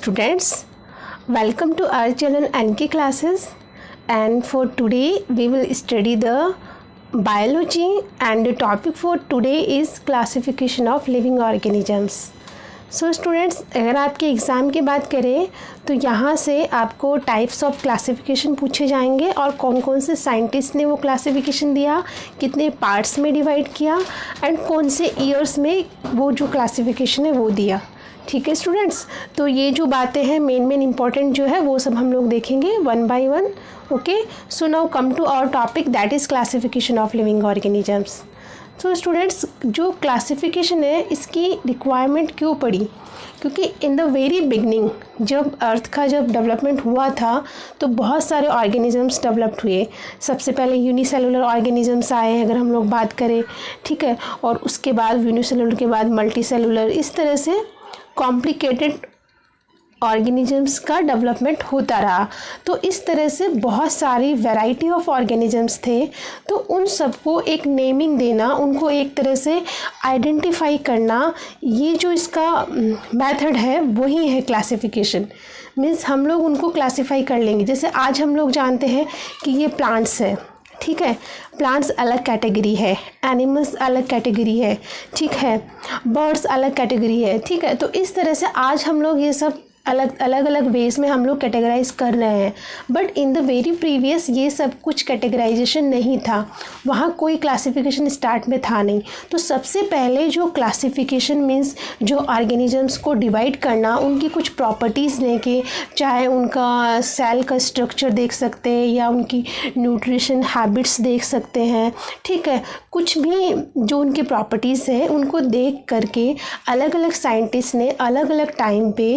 students, welcome to our channel NK classes, and for today we will study the biology, and the topic for today is classification of living organisms. So students, अगर आपके exam की बात करें तो यहाँ से आपको types of classification पूछे जाएंगे और कौन कौन से साइंटिस्ट ने वो क्लासिफिकेशन दिया, कितने पार्ट्स में डिवाइड किया एंड कौन से ईयर्स में वो जो क्लासिफिकेशन है वो दिया. ठीक है स्टूडेंट्स, तो ये जो बातें हैं मेन इंपॉर्टेंट जो है वो सब हम लोग देखेंगे one by one. Okay, so now come to our topic, that is classification of living organisms. तो स्टूडेंट्स, जो क्लासिफिकेशन है इसकी रिक्वायरमेंट क्यों पड़ी? क्योंकि इन द वेरी बिगनिंग जब अर्थ का डेवलपमेंट हुआ था तो बहुत सारे ऑर्गेनिजम्स डेवलप्ड हुए. सबसे पहले यूनिसेलुलर ऑर्गेनिजम्स आए अगर हम लोग बात करें, ठीक है, और उसके बाद यूनिसेलुलर के बाद मल्टीसेलुलर, इस तरह से कॉम्प्लिकेटेड ऑर्गेनिजम्स का डेवलपमेंट होता रहा. तो इस तरह से बहुत सारी वैरायटी ऑफ ऑर्गेनिजम्स थे, तो उन सबको एक नेमिंग देना, उनको एक तरह से आइडेंटिफाई करना, ये जो इसका मेथड है वही है क्लासिफिकेशन. मीन्स हम लोग उनको क्लासिफाई कर लेंगे. जैसे आज हम लोग जानते हैं कि ये प्लांट्स है, ठीक है, प्लांट्स अलग कैटेगरी है, एनिमल्स अलग कैटेगरी है, ठीक है, बर्ड्स अलग कैटेगरी है, ठीक है. तो इस तरह से आज हम लोग ये सब अलग वेज में हम लोग कैटेगराइज कर रहे हैं. But in the very previous ये सब कुछ कैटेगराइजेशन नहीं था, वहाँ कोई क्लासिफिकेशन स्टार्ट में था नहीं. तो सबसे पहले जो क्लासिफिकेशन मीन्स जो ऑर्गेनिजम्स को डिवाइड करना, उनकी कुछ प्रॉपर्टीज़ लेके, चाहे उनका सेल का स्ट्रक्चर देख सकते हैं या उनकी न्यूट्रिशन हैबिट्स देख सकते हैं, ठीक है, कुछ भी जो उनकी प्रॉपर्टीज़ हैं उनको देख करके अलग अलग साइंटिस्ट ने अलग अलग टाइम पे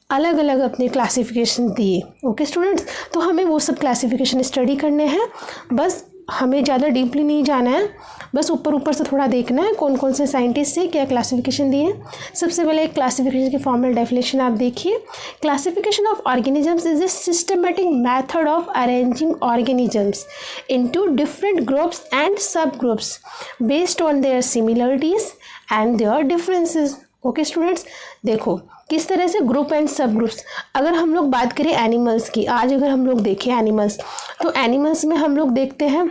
अलग अलग अपने क्लासिफिकेशन दिए. ओके स्टूडेंट्स, तो हमें वो सब क्लासिफिकेशन स्टडी करने हैं. बस हमें ज़्यादा डीपली नहीं जाना है, बस ऊपर से थोड़ा देखना है कौन कौन से साइंटिस्ट से क्या क्लासिफिकेशन दिए. सबसे पहले एक क्लासिफिकेशन की फॉर्मल डेफिनेशन आप देखिए. Classification of organisms is a systematic method of arranging organisms into different groups and sub groups based on their similarities and their differences. Okay students, देखो किस तरह से ग्रुप एंड सब ग्रुप्स. अगर हम लोग बात करें एनिमल्स की, आज अगर हम लोग देखें एनिमल्स, तो एनिमल्स में हम लोग देखते हैं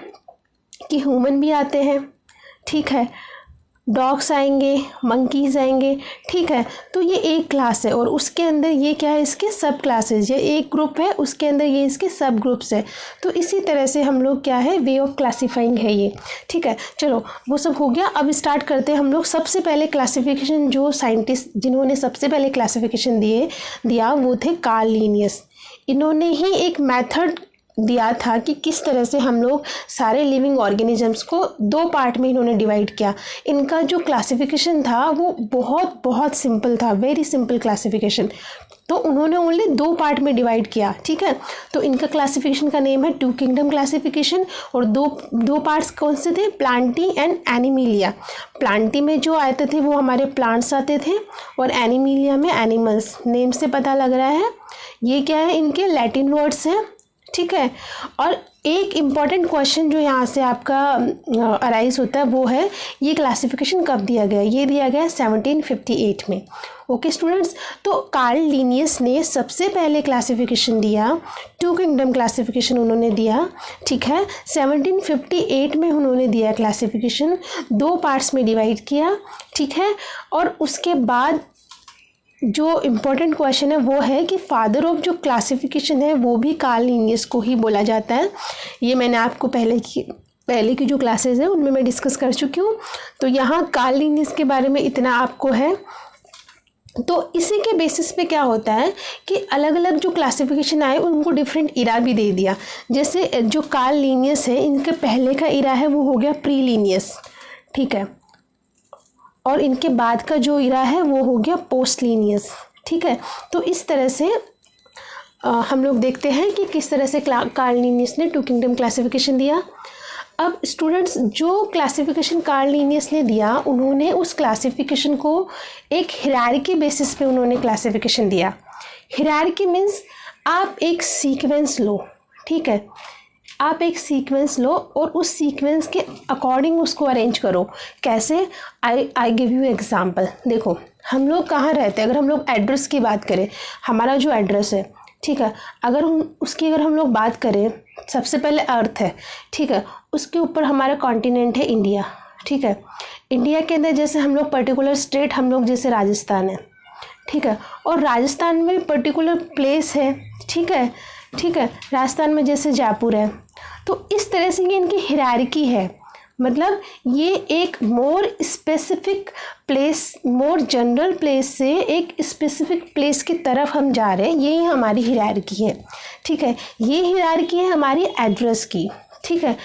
कि ह्यूमन भी आते हैं, ठीक है, डॉग्स आएंगे, मंकीज़ आएंगे, ठीक है. तो ये एक क्लास है और उसके अंदर ये क्या है, इसके सब क्लासेस. ये एक ग्रुप है, उसके अंदर ये इसके सब ग्रुप्स है. तो इसी तरह से हम लोग क्या है, वे ऑफ क्लासीफाइंग है ये, ठीक है. चलो वो सब हो गया, अब स्टार्ट करते हैं हम लोग. सबसे पहले क्लासिफिकेशन जो साइंटिस्ट जिन्होंने सबसे पहले क्लासिफिकेशन दिया वो थे कार्ल लिनियस. इन्होंने ही एक मेथड दिया था कि किस तरह से हम लोग सारे लिविंग ऑर्गेनिजम्स को दो पार्ट में इन्होंने डिवाइड किया. इनका जो क्लासिफिकेशन था वो बहुत सिंपल था, वेरी सिंपल क्लासिफिकेशन. तो उन्होंने ओनली दो पार्ट में डिवाइड किया, ठीक है. तो इनका क्लासिफिकेशन का नेम है टू किंगडम क्लासिफिकेशन. और दो पार्ट्स कौन से थे, प्लांटी एंड एनिमिलिया. प्लांटी में जो आते थे वो हमारे प्लांट्स आते थे और एनिमिलिया में एनिमल्स. नेम से पता लग रहा है ये क्या है, इनके लैटिन वर्ड्स हैं, ठीक है. और एक इम्पॉर्टेंट क्वेश्चन जो यहाँ से आपका अराइज होता है वो है, ये क्लासिफिकेशन कब दिया गया? ये दिया गया 1758 में. ओके स्टूडेंट्स, तो कार्ल लिनियस ने सबसे पहले क्लासिफिकेशन दिया, टू किंगडम क्लासिफिकेशन उन्होंने दिया, ठीक है. 1758 में उन्होंने दिया क्लासिफिकेशन, दो पार्ट्स में डिवाइड किया, ठीक है. और उसके बाद जो इम्पोर्टेंट क्वेश्चन है वो है कि फादर ऑफ जो क्लासिफिकेशन है वो भी कार्ल लिनियस को ही बोला जाता है. ये मैंने आपको पहले की जो क्लासेस है उनमें मैं डिस्कस कर चुकी हूँ. तो यहाँ कार्ल लिनियस के बारे में इतना आपको है. तो इसी के बेसिस पे क्या होता है कि अलग अलग जो क्लासिफिकेशन आए उनको डिफरेंट इरा भी दे दिया. जैसे जो कार्ल लिनियस है, इनके पहले का इरा है वो हो गया प्री लिनियस, ठीक है, और इनके बाद का जो इरा है वो हो गया पोस्ट लीनियस, ठीक है. तो इस तरह से हम लोग देखते हैं कि किस तरह से कार्ल लिनियस ने टू किंगडम क्लासिफिकेशन दिया. अब स्टूडेंट्स, जो क्लासिफिकेशन कार्ल लिनियस ने दिया, उन्होंने उस क्लासिफिकेशन को एक हिरार्की बेसिस पे उन्होंने क्लासिफिकेशन दिया. हिरार्की मीन्स आप एक सीक्वेंस लो, ठीक है, आप एक सीक्वेंस लो और उस सीक्वेंस के अकॉर्डिंग उसको अरेंज करो. कैसे? I give you example. देखो हम लोग कहाँ रहते हैं, अगर हम लोग एड्रेस की बात करें, हमारा जो एड्रेस है, ठीक है, अगर हम लोग बात करें, सबसे पहले अर्थ है, ठीक है, उसके ऊपर हमारा कॉन्टिनेंट है इंडिया, ठीक है। इंडिया के अंदर जैसे हम लोग पर्टिकुलर स्टेट, हम लोग जैसे राजस्थान है, ठीक है, और राजस्थान में पर्टिकुलर प्लेस है, ठीक है, ठीक है, राजस्थान में जैसे जयपुर है। तो इस तरह से ये इनकी हायरार्की है, मतलब ये एक more specific place, more general place से एक स्पेसिफिक प्लेस की तरफ हम जा रहे हैं, यही हमारी हायरार्की है, ठीक है। ये हायरार्की है हमारी एड्रेस की, ठीक है।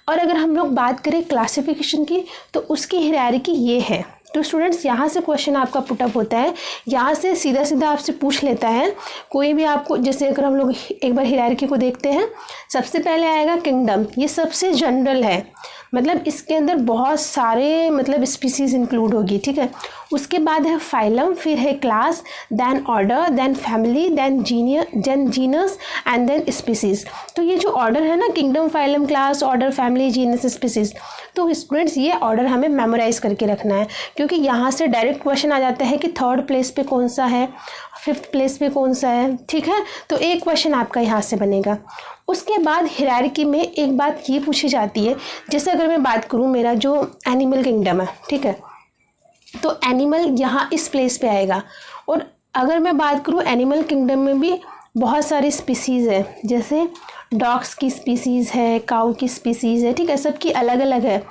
और अगर हम लोग बात करें क्लासिफिकेशन की, तो उसकी हायरार्की ये है। तो स्टूडेंट्स, यहाँ से क्वेश्चन आपका पुटअप होता है, यहाँ से सीधा सीधा आपसे पूछ लेता है कोई भी आपको। जैसे अगर हम लोग एक बार हायरार्की को देखते हैं, सबसे पहले आएगा किंगडम, ये सबसे जनरल है, मतलब इसके अंदर बहुत सारे मतलब स्पीसीज़ इंक्लूड होगी, ठीक है। उसके बाद है फाइलम, फिर है class, then order, then family, then genus and then species. तो ये जो ऑर्डर है ना, kingdom, phylum, class, order, family, genus, species, तो स्टूडेंट्स ये ऑर्डर हमें मेमोराइज करके रखना है, क्योंकि यहाँ से डायरेक्ट क्वेश्चन आ जाता है कि थर्ड प्लेस पे कौन सा है, फिफ्थ प्लेस पे कौन सा है, ठीक है। तो एक क्वेश्चन आपका यहाँ से बनेगा। उसके बाद हायरार्की में एक बात ये पूछी जाती है, जैसे अगर मैं बात करूँ, मेरा जो एनिमल किंगडम है, ठीक है, तो एनिमल यहाँ इस प्लेस पे आएगा। और अगर मैं बात करूँ, एनिमल किंगडम में भी बहुत सारी स्पीसीज़ है, जैसे डॉग्स की स्पीसीज़ है, काऊ की स्पीसीज़ है, ठीक है, सबकी अलग अलग है।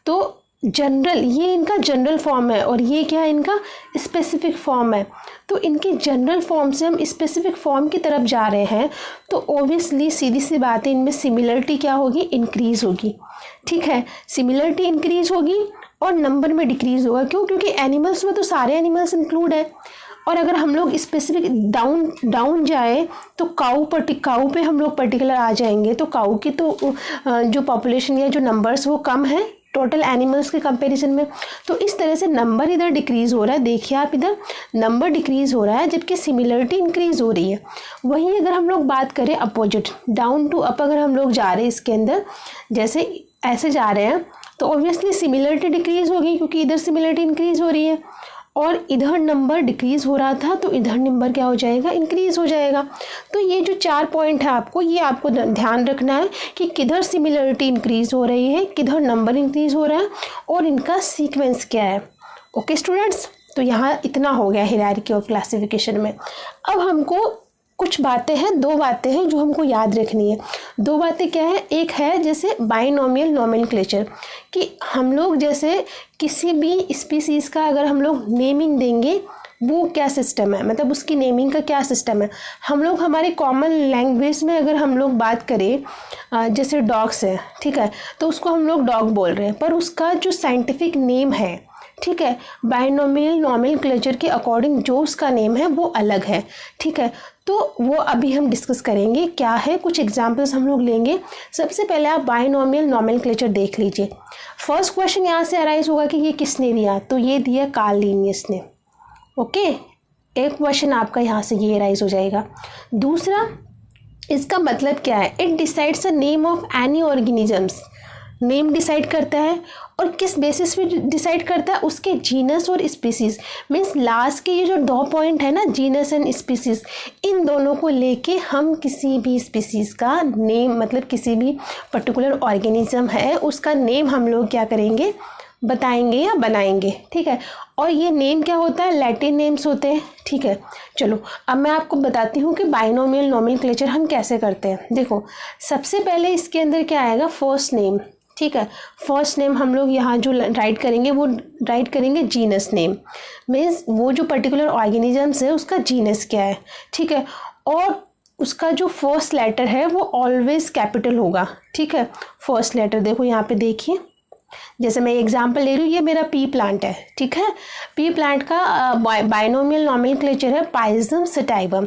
तो जनरल, ये इनका जनरल फॉर्म है, और ये क्या है, इनका स्पेसिफिक फॉर्म है। तो इनकी जनरल फॉर्म से हम स्पेसिफिक फॉर्म की तरफ जा रहे हैं, तो ओबियसली सीधी सी बात है, इनमें सिमिलरिटी क्या होगी, इंक्रीज़ होगी, ठीक है। सिमिलरिटी इंक्रीज़ होगी और नंबर में डिक्रीज़ होगा। क्यों? क्योंकि एनिमल्स में तो सारे एनिमल्स इंक्लूड है। और अगर हम लोग स्पेसिफिक डाउन जाए, तो काऊ पे हम लोग पर्टिकुलर आ जाएंगे, तो काऊ की तो जो पॉपुलेशन या जो नंबर्स वो कम है टोटल एनिमल्स के कंपैरिजन में। तो इस तरह से नंबर इधर डिक्रीज़ हो रहा है, देखिए आप, इधर नंबर डिक्रीज़ हो रहा है, जबकि सिमिलरिटी इंक्रीज़ हो रही है। वहीं अगर हम लोग बात करें अपोजिट, डाउन टू अप, अगर हम लोग जा रहे हैं इसके अंदर, जैसे ऐसे जा रहे हैं, तो ऑब्वियसली सिमिलरिटी डिक्रीज़ होगी, क्योंकि इधर सिमिलरिटी इंक्रीज़ हो रही है, और इधर नंबर डिक्रीज़ हो रहा था, तो इधर नंबर क्या हो जाएगा, इंक्रीज़ हो जाएगा। तो ये जो 4 पॉइंट है ये आपको ध्यान रखना है कि किधर सिमिलरिटी इंक्रीज़ हो रही है, किधर नंबर इंक्रीज़ हो रहा है, और इनका सीक्वेंस क्या है। ओके स्टूडेंट्स, तो यहाँ इतना हो गया हायरार्की ऑफ क्लासिफिकेशन में। अब हमको कुछ बातें हैं, 2 बातें हैं जो हमको याद रखनी है। 2 बातें क्या है, एक है जैसे बाइनोमियल नोमेनक्लेचर, कि हम लोग जैसे किसी भी स्पीसीज़ का अगर हम लोग नेमिंग देंगे, वो क्या सिस्टम है, मतलब उसकी नेमिंग का क्या सिस्टम है। हम लोग हमारे कॉमन लैंग्वेज में अगर हम लोग बात करें, जैसे डॉग्स है, ठीक है, तो उसको हम लोग डॉग बोल रहे हैं, पर उसका जो साइंटिफिक नेम है, ठीक है, बाइनोमियल नोमेनक्लेचर के अकॉर्डिंग जो उसका नेम है वो अलग है, ठीक है। तो वो अभी हम डिस्कस करेंगे क्या है, कुछ एग्जांपल्स हम लोग लेंगे। सबसे पहले आप बाइनोमियल नोमेनक्लेचर देख लीजिए। फर्स्ट क्वेश्चन यहाँ से अराइज होगा कि ये किसने दिया, तो ये दिया कार्ल लिनियस ने। ओके, एक क्वेश्चन आपका यहाँ से ये अराइज हो जाएगा। दूसरा, इसका मतलब क्या है, it decides the name of any organisms, name decide करता है, और किस बेसिस पे डिसाइड करता है, उसके जीनस और स्पीसीज़। मीन्स लास्ट के ये जो 2 पॉइंट है ना, जीनस एंड स्पीसीज़, इन दोनों को लेके हम किसी भी स्पीसीज़ का नेम, मतलब किसी भी पर्टिकुलर ऑर्गेनिज्म है उसका नेम हम लोग क्या करेंगे, बताएंगे या बनाएंगे, ठीक है। और ये नेम क्या होता है, लैटिन नेम्स होते हैं, ठीक है। चलो अब मैं आपको बताती हूँ कि बाइनोमियल नोमेनक्लेचर हम कैसे करते हैं। देखो, सबसे पहले इसके अंदर क्या आएगा, फर्स्ट नेम, ठीक है। फर्स्ट नेम हम लोग यहाँ जो राइट करेंगे वो राइट करेंगे जीनस नेम, मीन्स वो जो पर्टिकुलर ऑर्गेनिजम्स है उसका जीनस क्या है, ठीक है। और उसका जो फर्स्ट लेटर है वो ऑलवेज कैपिटल होगा, ठीक है। फर्स्ट लेटर देखो यहाँ पे देखिए, जैसे मैं एग्जांपल ले रही हूँ, ये मेरा पी प्लांट है, ठीक है। पी प्लांट का बाइनोमियल नोमेनक्लेचर है पाइजम सटाइवम।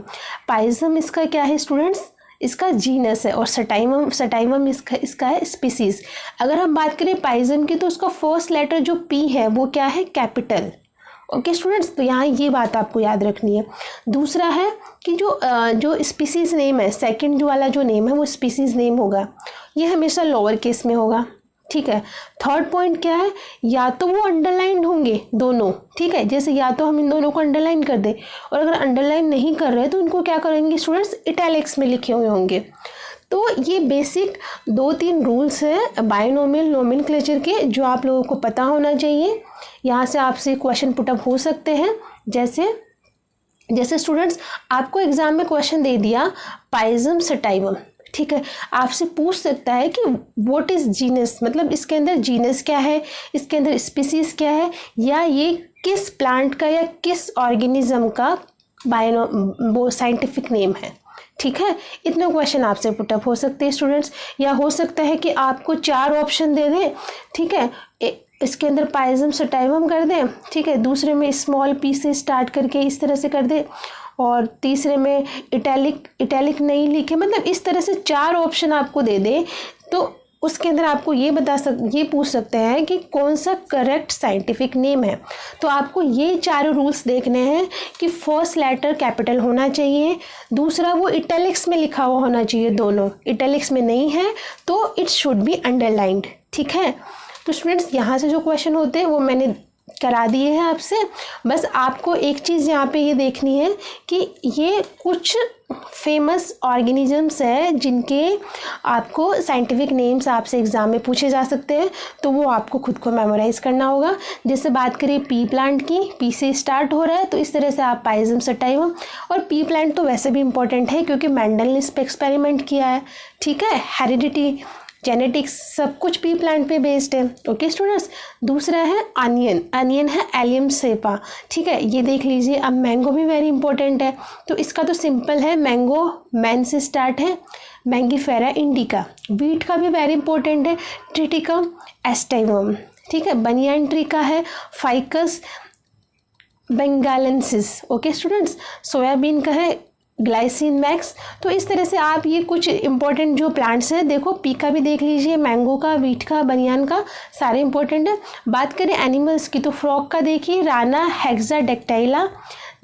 पाइजम इसका क्या है स्टूडेंट्स, इसका जीनस है, और सटाइवम इसका है स्पीसीज़। अगर हम बात करें पाइजम की, तो उसका फर्स्ट लेटर जो पी है वो क्या है, कैपिटल। ओके स्टूडेंट्स, तो यहाँ ये बात आपको याद रखनी है। दूसरा है कि जो स्पीसीज़ नेम है, सेकंड जो वाला जो नेम है वो स्पीसीज़ नेम होगा, ये हमेशा लोअर केस में होगा, ठीक है। थर्ड पॉइंट क्या है, या तो वो अंडरलाइन होंगे दोनों, ठीक है, जैसे या तो हम इन दोनों को अंडरलाइन कर दें, और अगर अंडरलाइन नहीं कर रहे तो इनको क्या करेंगे स्टूडेंट्स, इटैलिक्स में लिखे हुए होंगे। तो ये बेसिक 2-3 रूल्स हैं बायनोमियल नोमेनक्लेचर के, जो आप लोगों को पता होना चाहिए। यहाँ से आपसे क्वेश्चन पुटअप हो सकते हैं, जैसे स्टूडेंट्स आपको एग्जाम में क्वेश्चन दे दिया पाइजम सटाइवम, ठीक है, आपसे पूछ सकता है कि व्हाट इज जीनस, मतलब इसके अंदर जीनस क्या है, इसके अंदर स्पीसीज क्या है, या ये किस प्लांट का या किस ऑर्गेनिज्म का वो साइंटिफिक नेम है, ठीक है। इतने क्वेश्चन आपसे पुटअप हो सकते हैं स्टूडेंट्स। या हो सकता है कि आपको 4 ऑप्शन दे दें, ठीक है, इसके अंदर पाइजम सटाइवम कर दें, ठीक है, दूसरे में स्मॉल पी से स्टार्ट करके इस तरह से कर दें, और तीसरे में इटैलिक नहीं लिखे, मतलब इस तरह से 4 ऑप्शन आपको दे दें, तो उसके अंदर आपको ये पूछ सकते हैं कि कौन सा करेक्ट साइंटिफिक नेम है। तो आपको ये 4 रूल्स देखने हैं कि फर्स्ट लेटर कैपिटल होना चाहिए, दूसरा वो इटैलिक्स में लिखा हुआ होना चाहिए, दोनों इटैलिक्स में नहीं है तो इट शुड बी अंडरलाइंड, ठीक है। तो स्टूडेंट्स यहाँ से जो क्वेश्चन होते हैं वो मैंने करा दिए हैं आपसे। बस आपको एक चीज़ यहाँ पे ये देखनी है कि ये कुछ फेमस ऑर्गेनिजम्स हैं जिनके आपको साइंटिफिक नेम्स आपसे एग्ज़ाम में पूछे जा सकते हैं, तो वो आपको खुद को मेमोराइज़ करना होगा। जैसे बात करें पी प्लांट की, पी से स्टार्ट हो रहा है तो इस तरह से आप पाइजम सटाइवम, और पी प्लांट तो वैसे भी इंपॉर्टेंट है क्योंकि मैंडल ने इस पर एक्सपेरिमेंट किया है, ठीक है, हेरिडिटी जेनेटिक्स सब कुछ पी प्लांट पे बेस्ड है। ओके स्टूडेंट्स, दूसरा है अनियन है एलियम सेपा, ठीक है, ये देख लीजिए। अब मैंगो भी वेरी इंपॉर्टेंट है, तो इसका तो सिंपल है, मैंगो मैन से स्टार्ट है, मैंगीफेरा इंडिका। वीट का भी वेरी इंपॉर्टेंट है, ट्रिटिकम एस्टाइवम, ठीक है, बनियान ट्री का है ficus benghalensis. Okay students, soybean का है ग्लाइसिन मैक्स। तो इस तरह से आप ये कुछ इंपॉर्टेंट जो प्लांट्स हैं, देखो पी का भी देख लीजिए, मैंगो का, वीट का, बनियान का, सारे इंपॉर्टेंट है। बात करें एनिमल्स की तो फ्रॉग का देखिए राना हेक्साडेक्टाइला,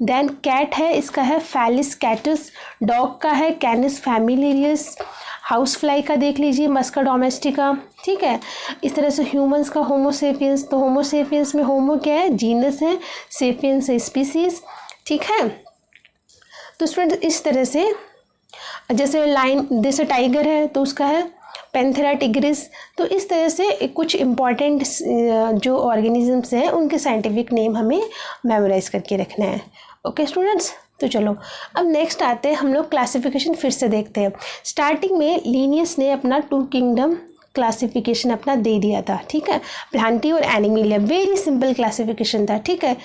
देन कैट है, इसका है फैलिस कैटस, डॉग का है कैनिस फैमिलियस, हाउस फ्लाई का देख लीजिए मस्का डोमेस्टिका, ठीक है। इस तरह से ह्यूमंस का होमोसेपियंस, तो होमोसेपियंस में होमो क्या है, जीनस है, सेपियंस है स्पीसीज, ठीक है। तो स्टूडेंट इस तरह से जैसे जैसे टाइगर है तो उसका है पैंथेरा टिग्रिस। तो इस तरह से कुछ इम्पॉर्टेंट जो ऑर्गेनिजम्स हैं उनके साइंटिफिक नेम हमें मेमोराइज करके रखना है। ओके स्टूडेंट्स, तो चलो अब नेक्स्ट आते हैं हम लोग क्लासिफिकेशन फिर से देखते हैं। स्टार्टिंग में लिनियस ने अपना 2 किंगडम क्लासिफिकेशन अपना दे दिया था, ठीक है, प्लांटी और एनिमिलिया, वेरी सिंपल क्लासिफिकेशन था, ठीक है।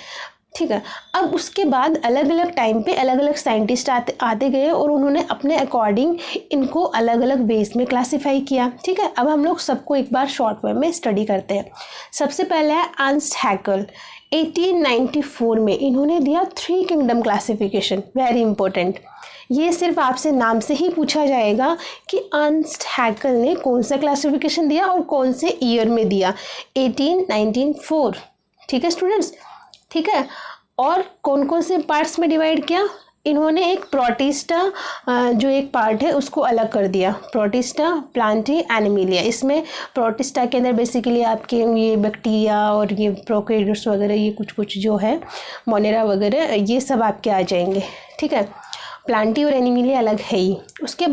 अब उसके बाद अलग अलग टाइम पे अलग अलग साइंटिस्ट आते गए और उन्होंने अपने अकॉर्डिंग इनको अलग अलग वेज में क्लासीफाई किया, ठीक है। अब हम लोग सबको एक बार शॉर्ट वे में स्टडी करते हैं। सबसे पहले है अर्नस्ट हैकेल, 1894 में इन्होंने दिया 3 किंगडम क्लासिफिकेशन, वेरी इंपॉर्टेंट। ये सिर्फ आपसे नाम से ही पूछा जाएगा कि अर्नस्ट हैकेल ने कौन सा क्लासिफिकेशन दिया और कौन से ईयर में दिया, 1894, ठीक है स्टूडेंट्स, ठीक है। और कौन कौन से पार्ट्स में डिवाइड किया, इन्होंने एक प्रोटिस्टा जो एक पार्ट है उसको अलग कर दिया, प्रोटिस्टा, प्लांटी, एनिमिलिया। इसमें प्रोटिस्टा के अंदर बेसिकली आपके ये बैक्टीरिया और ये प्रोकैरियोट्स वगैरह, ये कुछ जो है मोनेरा वगैरह, ये सब आपके आ जाएंगे, ठीक है। प्लांटी और एनिमिलिया अलग है ही। उसके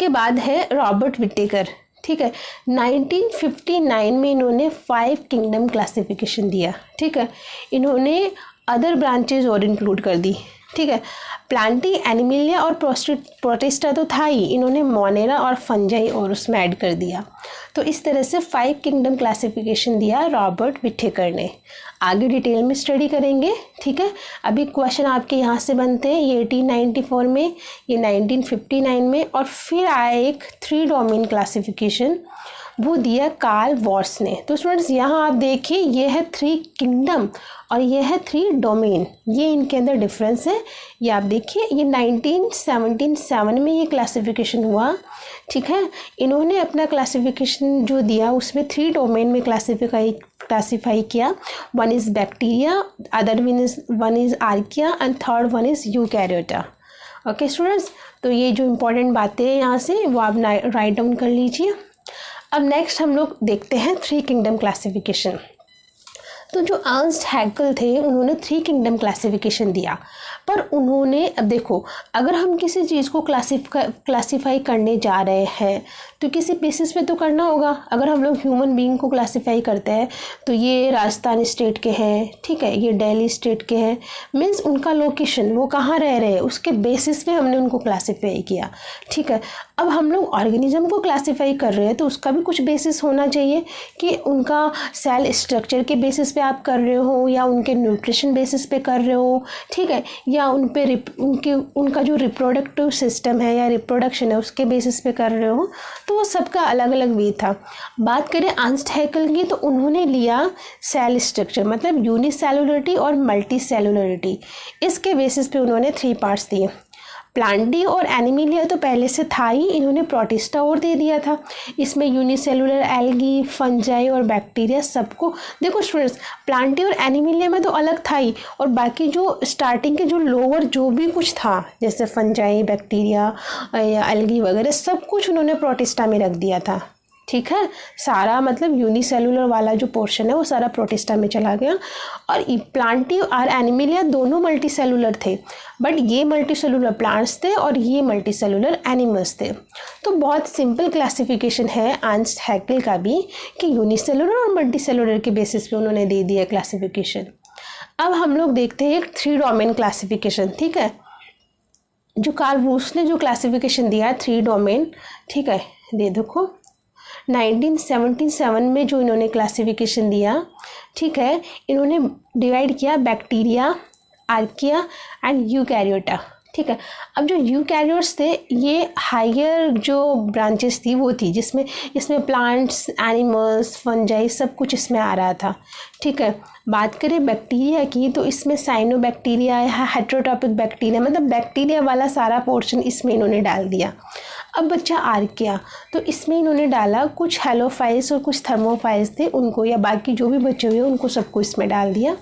बाद है रॉबर्ट विटेकर, ठीक है, 1959 में इन्होंने 5 किंगडम क्लासिफिकेशन दिया, ठीक है। इन्होंने अदर ब्रांचेज और इंक्लूड कर दी, ठीक है। प्लांटी, एनिमिलिया और प्रोटिस्टा तो था ही, इन्होंने मोनेरा और फंजाई और उसमें ऐड कर दिया। तो इस तरह से 5 किंगडम क्लासिफिकेशन दिया रॉबर्ट विटेकर ने। आगे डिटेल में स्टडी करेंगे, ठीक है। अभी क्वेश्चन आपके यहाँ से बनते हैं, ये 1894 में, ये 1959 में, और फिर आया एक 3 डोमेन क्लासिफिकेशन, वो दिया कार्ल वॉर्स ने। तो स्टूडेंट्स यहाँ आप देखिए, ये है 3 किंगडम और ये है 3 डोमेन, ये इनके अंदर डिफरेंस है। ये आप देखिए, ये 1977 में ये क्लासिफिकेशन हुआ, ठीक है। इन्होंने अपना क्लासिफिकेशन जो दिया उसमें 3 डोमेन में क्लासीफाई किया। One is bacteria, other one is archaea and third one is eukaryota. Okay students, तो ये जो इम्पोर्टेंट बातें हैं यहाँ से वो आप राइट डाउन कर लीजिए। अब नेक्स्ट हम लोग देखते हैं 3 किंगडम क्लासिफिकेशन। तो जो अर्नस्ट हैकेल थे उन्होंने 3 किंगडम क्लासिफिकेशन दिया, पर उन्होंने, अब देखो, अगर हम किसी चीज़ को क्लासीफाई करने जा रहे हैं तो किसी बेसिस पे तो करना होगा। अगर हम लोग ह्यूमन बीइंग को क्लासीफाई करते हैं तो ये राजस्थान स्टेट के हैं, ठीक है, ये दिल्ली स्टेट के हैं, मीन्स उनका लोकेशन, वो कहाँ रह रहे हैं, उसके बेसिस पे हमने उनको क्लासीफाई किया, ठीक है। अब हम लोग ऑर्गेनिज्म को क्लासीफाई कर रहे हैं तो उसका भी कुछ बेसिस होना चाहिए कि उनका सेल स्ट्रक्चर के बेसिस पे आप कर रहे हो या उनके न्यूट्रिशन बेसिस पे कर रहे हो, ठीक है, या उन पे उनका जो रिप्रोडक्टिव सिस्टम है या रिप्रोडक्शन है उसके बेसिस पे कर रहे हो। तो वो सबका अलग अलग वे था। बात करें अर्नस्ट हैकेल की तो उन्होंने लिया सेल स्ट्रक्चर, मतलब यूनिसेलुलरिटी और मल्टी सेलुलरिटी, इसके बेसिस पे उन्होंने 3 पार्ट्स दिए। प्लांटी और एनिमिलिया तो पहले से था ही, इन्होंने प्रोटिस्टा और दे दिया था। इसमें यूनिसेलुलर एल्गी, फंजाई और बैक्टीरिया सबको, देखो स्टूडेंट्स, प्लांटी और एनिमिलिया में तो अलग था ही, और बाकी जो स्टार्टिंग के जो लोअर जो भी कुछ था जैसे फंजाई, बैक्टीरिया या एल्गी वगैरह सब कुछ उन्होंने प्रोटिस्टा में रख दिया था, ठीक है। सारा मतलब यूनिसेलुलर वाला जो पोर्शन है वो सारा प्रोटिस्टा में चला गया। और प्लांटी और एनिमिलिया दोनों मल्टी सेलुलर थे, बट ये मल्टी सेलुलर प्लांट्स थे और ये मल्टी सेलुलर एनिमल्स थे। तो बहुत सिंपल क्लासिफिकेशन है अर्नस्ट हैकेल का भी कि यूनिसेलुलर और मल्टी सेलुलर के बेसिस पे उन्होंने दे दिया क्लासिफिकेशन। अब हम लोग देखते हैं एक 3 डोमेन क्लासिफिकेशन, ठीक है। जो कार्ल वुर्ट्ज ने जो क्लासिफिकेशन दिया 3 डोमेन, ठीक है, दे देखो 1977 में जो इन्होंने क्लासिफिकेशन दिया, ठीक है, इन्होंने डिवाइड किया बैक्टीरिया, आर्किया एंड यूकैरियोटा, ठीक है। अब जो यूकैरियोट्स थे ये हायर जो ब्रांचेस थी वो थी जिसमें इसमें प्लांट्स, एनिमल्स, फंजाई सब कुछ इसमें आ रहा था, ठीक है। बात करें बैक्टीरिया की तो इसमें साइनोबैक्टीरिया या हेटेरोटॉपिक बैक्टीरिया, मतलब बैक्टीरिया वाला सारा पोर्शन इसमें इन्होंने डाल दिया। अब बच्चा आर्किया, तो इसमें इन्होंने डाला कुछ हेलोफाइल्स और कुछ थर्मोफाइल्स थे उनको, या बाकी जो भी बचे हुए उनको सबको इसमें डाल दिया।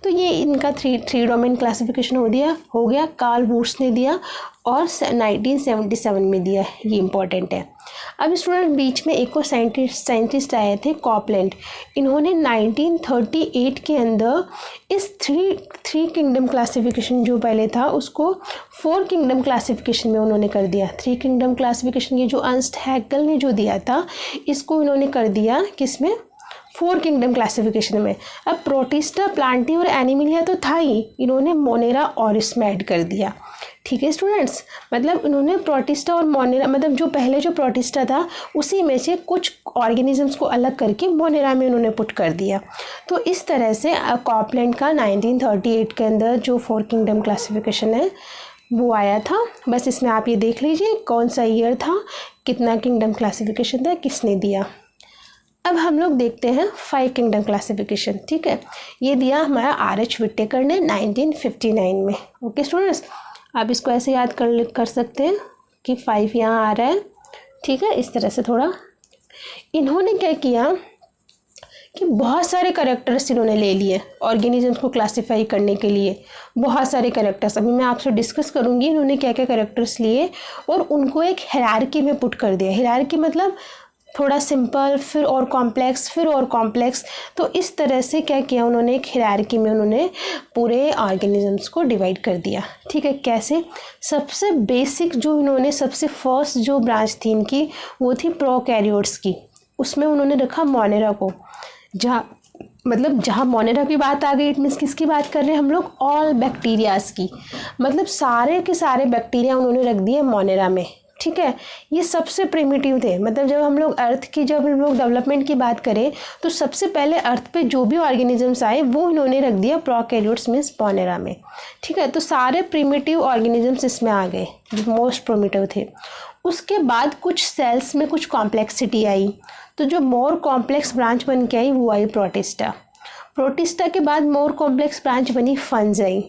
तो ये इनका 3 डोमेन क्लासिफिकेशन हो गया। कार्ल वुर्ट्ज ने दिया और 1977 में दिया, ये इम्पॉर्टेंट है। अब स्टूडेंट बीच में एक और साइंटिस्ट आए थे, कॉपलैंड, इन्होंने 1938 के अंदर इस 3 किंगडम क्लासिफिकेशन जो पहले था उसको 4 किंगडम क्लासिफिकेशन में उन्होंने कर दिया। 3 किंगडम क्लासिफिकेशन ये जो अर्नस्ट हैकेल ने जो दिया था इसको इन्होंने कर दिया किस में, 4 किंगडम क्लासिफिकेशन में। अब प्रोटिस्टा, प्लांटी और एनिमिलिया तो था ही, इन्होंने मोनेरा ऑरिस में ऐड कर दिया, ठीक है स्टूडेंट्स। मतलब उन्होंने प्रोटिस्टा और मोनेरा, मतलब जो पहले जो प्रोटिस्टा था उसी में से कुछ ऑर्गेनिजम्स को अलग करके मोनेरा में उन्होंने पुट कर दिया। तो इस तरह से कॉपलैंड का 1938 के अंदर जो 4 किंगडम क्लासिफिकेशन है वो आया था। बस इसमें आप ये देख लीजिए कौन सा ईयर था, कितना किंगडम क्लासिफिकेशन था, किसने दिया। अब हम लोग देखते हैं 5 किंगडम क्लासिफिकेशन, ठीक है। ये दिया हमारा R.H. विटेकर ने 1959 में। ओके स्टूडेंट्स, आप इसको ऐसे याद कर सकते हैं कि 5 यहाँ आ रहा है, ठीक है। इस तरह से थोड़ा इन्होंने क्या किया कि बहुत सारे कैरेक्टर्स इन्होंने ले लिए ऑर्गेनिजम्स को क्लासिफाई करने के लिए, बहुत सारे कैरेक्टर्स। अभी मैं आपसे डिस्कस करूँगी इन्होंने क्या क्या कैरेक्टर्स लिए और उनको एक हायरार्की में पुट कर दिया। हायरार्की मतलब थोड़ा सिंपल, फिर और कॉम्प्लेक्स, फिर और कॉम्प्लेक्स। तो इस तरह से क्या किया उन्होंने, एक हायरार्की में उन्होंने पूरे ऑर्गेनिजम्स को डिवाइड कर दिया, ठीक है। कैसे, सबसे बेसिक जो इन्होंने सबसे फर्स्ट जो ब्रांच थी इनकी वो थी प्रोकैरियोट्स की, उसमें उन्होंने रखा मोनेरा को। जहाँ मोनेरा की बात आ गई, इट मीन्स किसकी बात कर रहे हैं हम लोग, ऑल बैक्टीरियाज की, मतलब सारे के सारे बैक्टीरिया उन्होंने रख दिए मोनेरा में, ठीक है। ये सबसे प्रिमिटिव थे, मतलब जब हम लोग डेवलपमेंट की बात करें तो सबसे पहले अर्थ पे जो भी ऑर्गेनिजम्स आए वो इन्होंने रख दिया प्रोकैरियोट्स मीन्स मोनेरा में, ठीक है। तो सारे प्रिमिटिव ऑर्गेनिजम्स इसमें आ गए जो मोस्ट प्रिमिटिव थे। उसके बाद कुछ सेल्स में कुछ कॉम्प्लेक्सिटी आई, तो जो मोर कॉम्प्लेक्स ब्रांच बन के आई वो आई प्रोटिस्टा। प्रोटिस्टा के बाद मोर कॉम्प्लेक्स ब्रांच बनी फंजाई,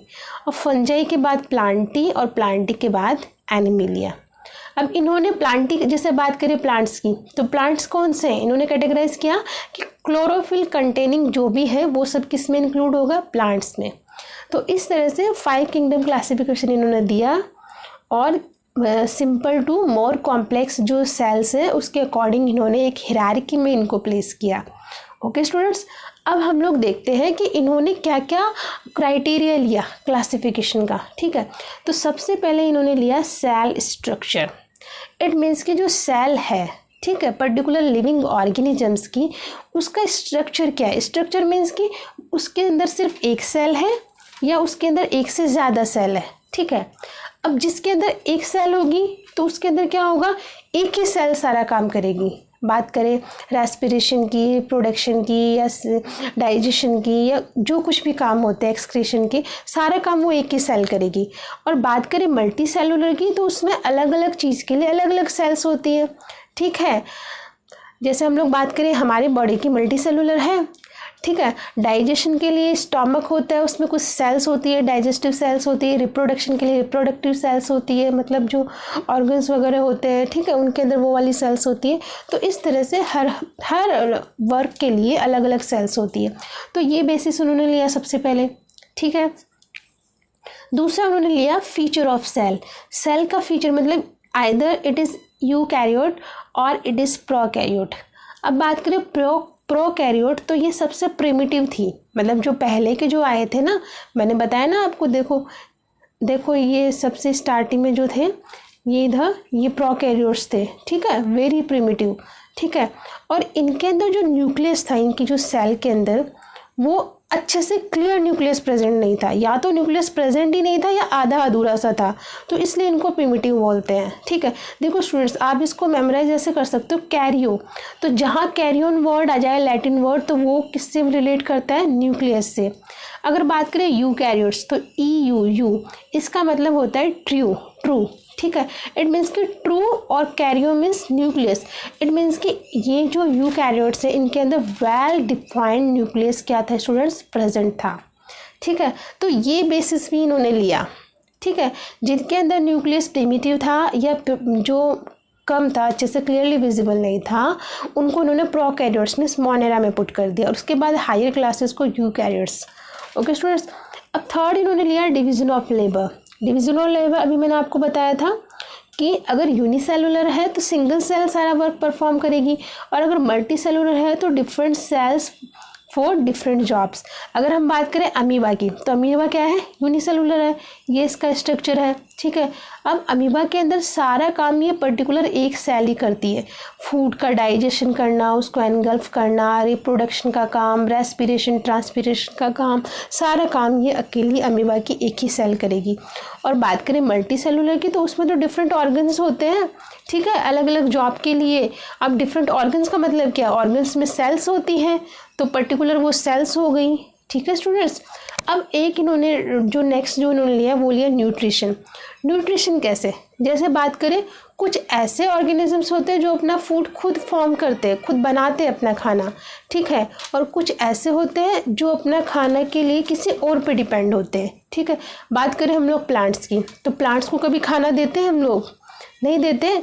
और फंजाई के बाद प्लांटी, और प्लांटी के बाद एनिमिलिया। अब इन्होंने प्लांटी जैसे बात करें प्लांट्स की, तो प्लांट्स कौन से हैं, इन्होंने कैटेगराइज किया कि क्लोरोफिल कंटेनिंग जो भी है वो सब किस में इंक्लूड होगा, प्लांट्स में। तो इस तरह से 5 किंगडम क्लासिफिकेशन इन्होंने दिया। और सिंपल टू मोर कॉम्प्लेक्स जो सेल्स है उसके अकॉर्डिंग इन्होंने एक हायरार्की में इनको प्लेस किया। ओके स्टूडेंट्स, अब हम लोग देखते हैं कि इन्होंने क्या क्या क्राइटेरिया लिया क्लासिफिकेशन का। ठीक है, तो सबसे पहले इन्होंने लिया सेल स्ट्रक्चर। इट मीन्स कि जो सेल है, ठीक है, पर्टिकुलर लिविंग ऑर्गेनिजम्स की, उसका स्ट्रक्चर क्या है। स्ट्रक्चर मीन्स कि उसके अंदर सिर्फ एक सेल है या उसके अंदर एक से ज़्यादा सेल है। ठीक है, अब जिसके अंदर एक सेल होगी तो उसके अंदर क्या होगा, एक ही सेल सारा काम करेगी। बात करें रेस्पिरेशन की, प्रोडक्शन की या डाइजेशन की या जो कुछ भी काम होते हैं एक्सक्रीशन के, सारा काम वो एक ही सेल करेगी। और बात करें मल्टी सेलुलर की तो उसमें अलग अलग चीज़ के लिए अलग अलग सेल्स होती हैं। ठीक है, जैसे हम लोग बात करें हमारी बॉडी की मल्टी सेलुलर है। ठीक है, डाइजेशन के लिए स्टमक होता है, उसमें कुछ सेल्स होती है, डाइजेस्टिव सेल्स होती है। रिप्रोडक्शन के लिए रिप्रोडक्टिव सेल्स होती है, मतलब जो ऑर्गन्स वगैरह होते हैं, ठीक है, उनके अंदर वो वाली सेल्स होती है। तो इस तरह से हर वर्क के लिए अलग अलग सेल्स होती है। तो ये बेसिस उन्होंने लिया सबसे पहले। ठीक है, दूसरा उन्होंने लिया फीचर ऑफ सेल। सेल का फीचर मतलब आइदर इट इज़ यूकैरियोट और इट इज़ प्रोकैरियोट। अब बात करें प्रोकैरियोट तो ये सबसे प्रिमिटिव थी, मतलब जो पहले के जो आए थे ना, मैंने बताया ना आपको, देखो ये सबसे स्टार्टिंग में जो थे ये इधर ये प्रोकैरियोट्स थे। ठीक है, वेरी प्रिमिटिव। ठीक है, और इनके अंदर जो न्यूक्लियस था, इनकी जो सेल के अंदर, वो अच्छे से क्लियर न्यूक्लियस प्रेजेंट नहीं था, या तो न्यूक्लियस प्रेजेंट ही नहीं था या आधा अधूरा सा था, तो इसलिए इनको प्रिमिटिव बोलते हैं। ठीक है, देखो स्टूडेंट्स, आप इसको मेमोराइज ऐसे कर सकते हो, कैरियो, तो जहाँ कैरियन वर्ड आ जाए लैटिन वर्ड, तो वो किससे रिलेट करता है, न्यूक्लियस से। अगर बात करें यूकैरियोट्स तो यू इसका मतलब होता है ट्रू। ठीक है, इट मीन्स कि ट्रू और Cairo means nucleus. It means कि ये जो यूकैरियोट्स है इनके अंदर वेल डिफाइंड न्यूक्लियस क्या था स्टूडेंट्स, प्रेजेंट था। ठीक है, तो ये बेसिस भी इन्होंने लिया। ठीक है, जिनके अंदर न्यूक्लियस प्रिमिटिव था या जो कम था, अच्छे से क्लियरली विजिबल नहीं था, उनको उन्होंने प्रोकैरियोट्स मीन्स मोनेरा में पुट कर दिया, और उसके बाद हायर क्लासेस को यूकैरियोट्स। ओके स्टूडेंट्स, अब थर्ड इन्होंने लिया division of labour. Division of labour अभी मैंने आपको बताया था कि अगर यूनिसेलुलर है तो सिंगल सेल सारा वर्क परफॉर्म करेगी, और अगर मल्टी सेलुलर है तो different cells for different jobs. अगर हम बात करें अमीबा की तो अमीबा क्या है, यूनिसेलुलर है, ये इसका स्ट्रक्चर है। ठीक है, अब अमीबा के अंदर सारा काम ये पर्टिकुलर एक सेल ही करती है। फूड का डाइजेशन करना, उसको एनगल्फ करना, रिप्रोडक्शन का काम, रेस्पिरेशन ट्रांसपिरेशन का काम, सारा काम ये अकेली अमीबा की एक ही सेल करेगी। और बात करें मल्टी सेलुलर की तो उसमें तो डिफरेंट ऑर्गन्स होते हैं। ठीक है, अलग अलग जॉब के लिए। अब डिफरेंट ऑर्गन्स का मतलब क्या, ऑर्गन्स में सेल्स होती हैं तो पर्टिकुलर वो सेल्स हो गई। ठीक है स्टूडेंट्स, अब एक इन्होंने जो नेक्स्ट जो इन्होंने लिया वो लिया न्यूट्रिशन। न्यूट्रिशन कैसे, जैसे बात करें कुछ ऐसे ऑर्गेनिजम्स होते हैं जो अपना फूड खुद फॉर्म करते हैं, खुद बनाते हैं अपना खाना। ठीक है, और कुछ ऐसे होते हैं जो अपना खाना के लिए किसी और पे डिपेंड होते हैं। ठीक है, बात करें हम लोग प्लांट्स की तो प्लांट्स को कभी खाना देते हैं हम लोग, नहीं देते,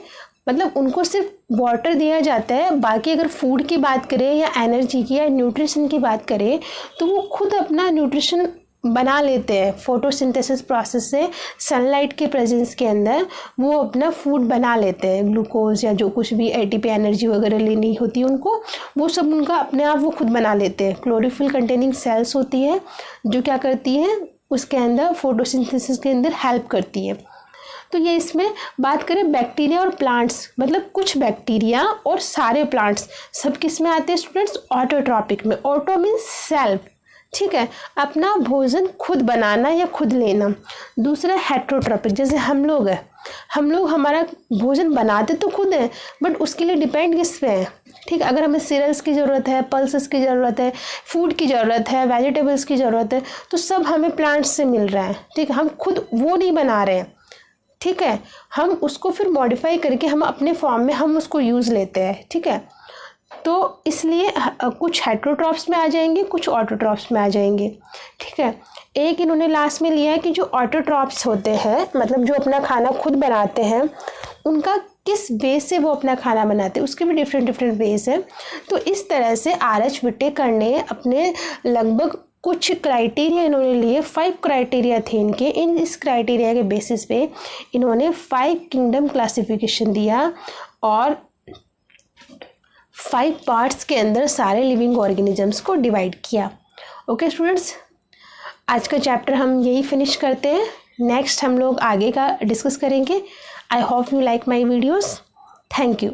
मतलब उनको सिर्फ वाटर दिया जाता है। बाकी अगर फूड की बात करें या एनर्जी की या न्यूट्रिशन की बात करें तो वो खुद अपना न्यूट्रिशन बना लेते हैं फोटोसिंथेसिस प्रोसेस से। सनलाइट के प्रेजेंस के अंदर वो अपना फूड बना लेते हैं, ग्लूकोज या जो कुछ भी एटीपी एनर्जी वगैरह लेनी होती है उनको, वो सब उनका अपने आप वो खुद बना लेते हैं। क्लोरोफिल कंटेनिंग सेल्स होती है जो क्या करती है, उसके अंदर फोटोसिंथेसिस के अंदर हेल्प करती है। तो ये इसमें बात करें बैक्टीरिया और प्लांट्स, मतलब कुछ बैक्टीरिया और सारे प्लांट्स सब किस में आते हैं स्टूडेंट्स, ऑटोट्रॉपिक में। ऑटो मीन्स सेल्फ, ठीक है, अपना भोजन खुद बनाना या खुद लेना। दूसरा हेट्रोट्रॉपिक, जैसे हम लोग हैं, हम लोग हमारा भोजन बनाते तो खुद हैं बट उसके लिए डिपेंड किस पे है। ठीक है, अगर हमें सीरियल्स की ज़रूरत है, पल्सेस की ज़रूरत है, फूड की ज़रूरत है, वेजिटेबल्स की ज़रूरत है, तो सब हमें प्लांट्स से मिल रहा है। ठीक है, हम खुद वो नहीं बना रहे हैं। ठीक है, हम उसको फिर मॉडिफाई करके हम अपने फॉर्म में हम उसको यूज़ लेते हैं। ठीक है, तो इसलिए कुछ हेट्रोट्रॉप्स में आ जाएंगे, कुछ ऑटोट्रॉप्स में आ जाएंगे। ठीक है, एक इन्होंने लास्ट में लिया है कि जो ऑटोट्रॉप्स होते हैं, मतलब जो अपना खाना खुद बनाते हैं, उनका किस बेस से वो अपना खाना बनाते हैं, उसके भी डिफरेंट बेस है। तो इस तरह से आर एच विटेकर ने अपने लगभग कुछ क्राइटेरिया इन्होंने लिए, 5 क्राइटेरिया थे इनके। इस क्राइटेरिया के बेसिस पे इन्होंने 5 किंगडम क्लासिफिकेशन दिया और 5 पार्ट्स के अंदर सारे लिविंग ऑर्गेनिजम्स को डिवाइड किया। ओके स्टूडेंट्स, आज का चैप्टर हम यही फिनिश करते हैं। नेक्स्ट हम लोग आगे का डिस्कस करेंगे। I hope you like my videos. Thank you.